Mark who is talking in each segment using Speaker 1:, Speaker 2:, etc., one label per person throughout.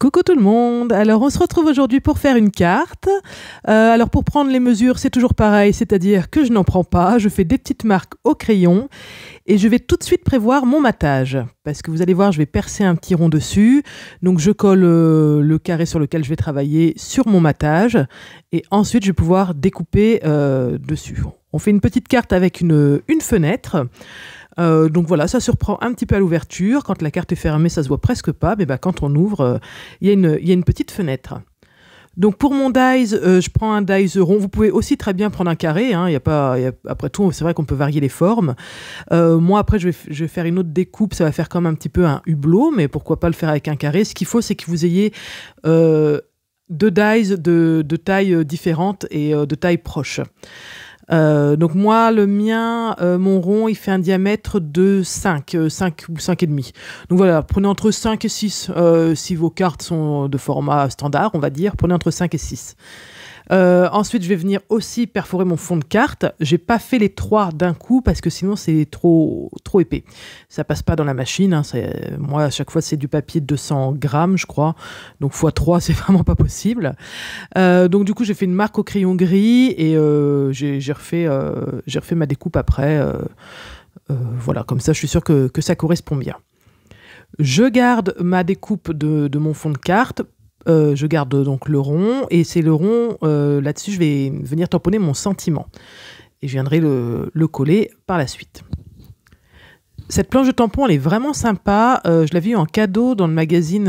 Speaker 1: Coucou tout le monde. Alors on se retrouve aujourd'hui pour faire une carte. Alors pour prendre les mesures, c'est toujours pareil, c'est-à-dire que je n'en prends pas, je fais des petites marques au crayon et je vais tout de suite prévoir mon matage. Parce que vous allez voir, je vais percer un petit rond dessus. Donc je colle le carré sur lequel je vais travailler sur mon matage et ensuite je vais pouvoir découper dessus. On fait une petite carte avec une fenêtre. Donc voilà, ça surprend un petit peu à l'ouverture. Quand la carte est fermée, ça se voit presque pas. Mais quand on ouvre, il y a une petite fenêtre. Donc pour mon dies, je prends un dies rond. Vous pouvez aussi très bien prendre un carré. Hein. Après tout, c'est vrai qu'on peut varier les formes. Moi, après, je vais faire une autre découpe. Ça va faire comme un petit peu un hublot, mais pourquoi pas le faire avec un carré. Ce qu'il faut, c'est que vous ayez deux dies de tailles différentes et de tailles proches. Donc moi, le mien, mon rond, il fait un diamètre de 5 ou 5,5. Donc voilà, prenez entre 5 et 6. Si vos cartes sont de format standard, on va dire, prenez entre 5 et 6. Ensuite, je vais venir aussi perforer mon fond de carte. J'ai pas fait les 3 d'un coup parce que sinon c'est trop épais. Ça passe pas dans la machine. Hein. Moi, à chaque fois, c'est du papier de 200 grammes, je crois. Donc x3, c'est vraiment pas possible. Donc du coup, j'ai fait une marque au crayon gris et j'ai refait ma découpe après. Voilà, comme ça, je suis sûr que ça correspond bien. Je garde ma découpe de mon fond de carte. Je garde donc le rond et c'est le rond, là-dessus je vais venir tamponner mon sentiment et je viendrai le coller par la suite. Cette planche de tampon, elle est vraiment sympa. Je l'avais eu en cadeau dans le magazine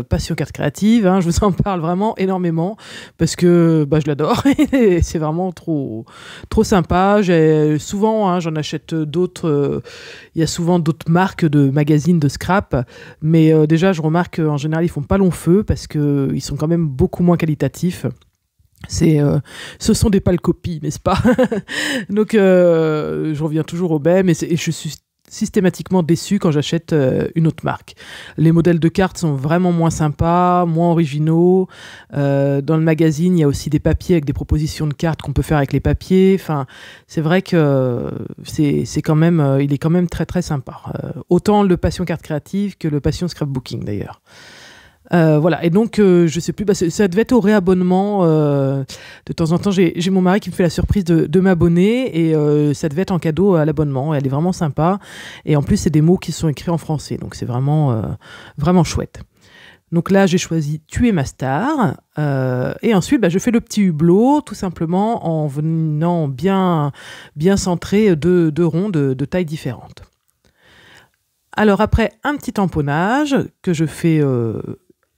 Speaker 1: Passion Carte Créative. Hein. Je vous en parle vraiment énormément parce que je l'adore. C'est vraiment trop sympa. Souvent, j'en achète d'autres. Il y a souvent d'autres marques de magazines de scrap. Mais déjà, je remarque qu'en général, ils font pas long feu parce qu'ils sont quand même beaucoup moins qualitatifs. Ce sont des pâles copies, n'est-ce pas? Donc, je reviens toujours au même et je suis systématiquement déçu quand j'achète une autre marque. Les modèles de cartes sont vraiment moins sympas, moins originaux. Dans le magazine, il y a aussi des papiers avec des propositions de cartes qu'on peut faire avec les papiers. Enfin, c'est vrai que il est quand même très très sympa. Autant le Passion Carte Créative que le Passion Scrapbooking d'ailleurs. Voilà, et donc je sais plus, ça devait être au réabonnement. De temps en temps, j'ai mon mari qui me fait la surprise de m'abonner et ça devait être en cadeau à l'abonnement. Elle est vraiment sympa et en plus, c'est des mots qui sont écrits en français, donc c'est vraiment chouette. Donc là, j'ai choisi Tuer ma star et ensuite, je fais le petit hublot tout simplement en venant bien centrer deux ronds de tailles différentes. Alors après, un petit tamponnage que je fais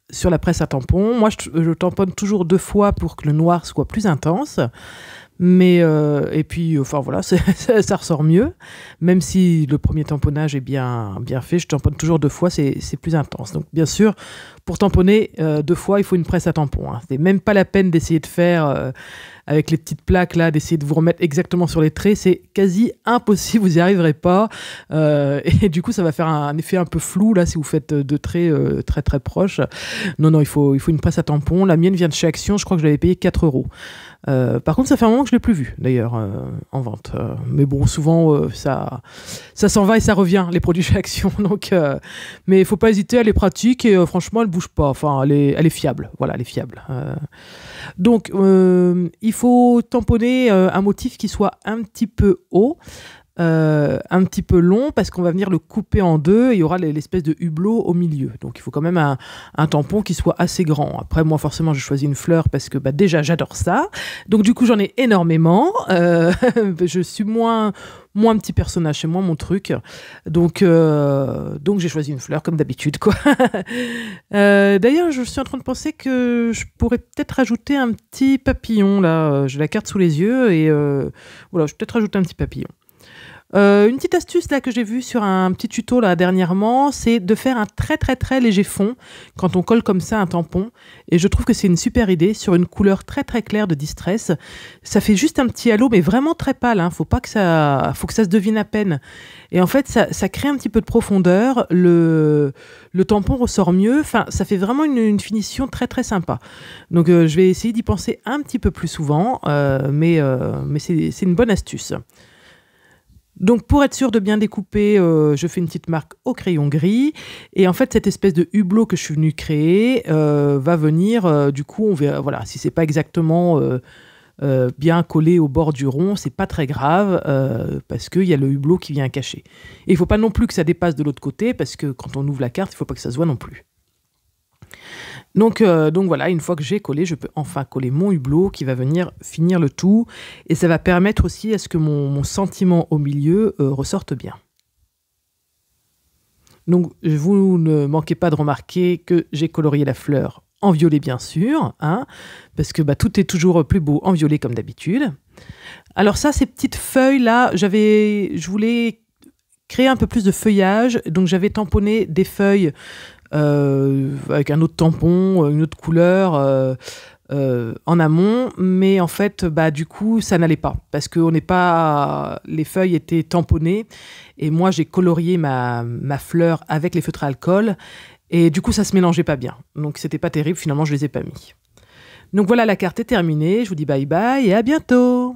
Speaker 1: sur la presse à tampon. Moi, je tamponne toujours 2 fois pour que le noir soit plus intense. Mais, et puis, enfin voilà, ça ressort mieux. Même si le premier tamponnage est bien fait, je tamponne toujours 2 fois, c'est plus intense. Donc, bien sûr, pour tamponner 2 fois, il faut une presse à tampon. Hein. C'est même pas la peine d'essayer de faire avec les petites plaques là, d'essayer de vous remettre exactement sur les traits. C'est quasi impossible, vous n'y arriverez pas. Et du coup, ça va faire un effet un peu flou là si vous faites 2 traits très très proches. Non, il faut une presse à tampon. La mienne vient de chez Action, je crois que je l'avais payé 4 €. Par contre, ça fait un moment que je ne l'ai plus vu, d'ailleurs, en vente. Mais bon, souvent, ça s'en va et ça revient, les produits chez Action. Donc, mais il ne faut pas hésiter, elle est pratique et franchement, elle ne bouge pas. Enfin, elle est fiable. Voilà, elle est fiable. Donc, il faut tamponner un motif qui soit un petit peu haut. Un petit peu long parce qu'on va venir le couper en 2 et il y aura l'espèce de hublot au milieu. Donc il faut quand même un tampon qui soit assez grand. Après moi forcément j'ai choisi une fleur parce que déjà j'adore ça. Donc du coup j'en ai énormément. Je suis moins un petit personnage, c'est moins mon truc. Donc j'ai choisi une fleur comme d'habitude quoi. D'ailleurs je suis en train de penser que je pourrais peut-être rajouter un petit papillon là. J'ai la carte sous les yeux et voilà, je vais peut-être rajouter un petit papillon. Une petite astuce là que j'ai vue sur un petit tuto là dernièrement, c'est de faire un très très très léger fond quand on colle comme ça un tampon. Et je trouve que c'est une super idée sur une couleur très très claire de Distress. Ça fait juste un petit halo, mais vraiment très pâle. Hein. Faut que ça se devine à peine. Et en fait, ça crée un petit peu de profondeur. Le tampon ressort mieux. Enfin, ça fait vraiment une finition très très sympa. Donc, je vais essayer d'y penser un petit peu plus souvent, mais c'est une bonne astuce. Donc pour être sûr de bien découper, je fais une petite marque au crayon gris. Et en fait, cette espèce de hublot que je suis venue créer va venir, du coup, on verra, voilà, si c'est pas exactement bien collé au bord du rond, c'est pas très grave parce qu'il y a le hublot qui vient cacher. Et il faut pas non plus que ça dépasse de l'autre côté parce que quand on ouvre la carte, il faut pas que ça se voit non plus. Donc voilà, une fois que j'ai collé, je peux enfin coller mon hublot qui va venir finir le tout. Et ça va permettre aussi à ce que mon sentiment au milieu ressorte bien. Donc vous ne manquez pas de remarquer que j'ai colorié la fleur en violet bien sûr, hein, parce que tout est toujours plus beau en violet comme d'habitude. Alors ça, ces petites feuilles-là, je voulais créer un peu plus de feuillage, donc j'avais tamponné des feuilles avec un autre tampon, une autre couleur en amont, mais en fait, du coup, ça n'allait pas parce que les feuilles étaient tamponnées et moi j'ai colorié ma fleur avec les feutres à alcool et du coup ça se mélangeait pas bien, donc c'était pas terrible. Finalement, je les ai pas mis. Donc voilà, la carte est terminée. Je vous dis bye bye et à bientôt.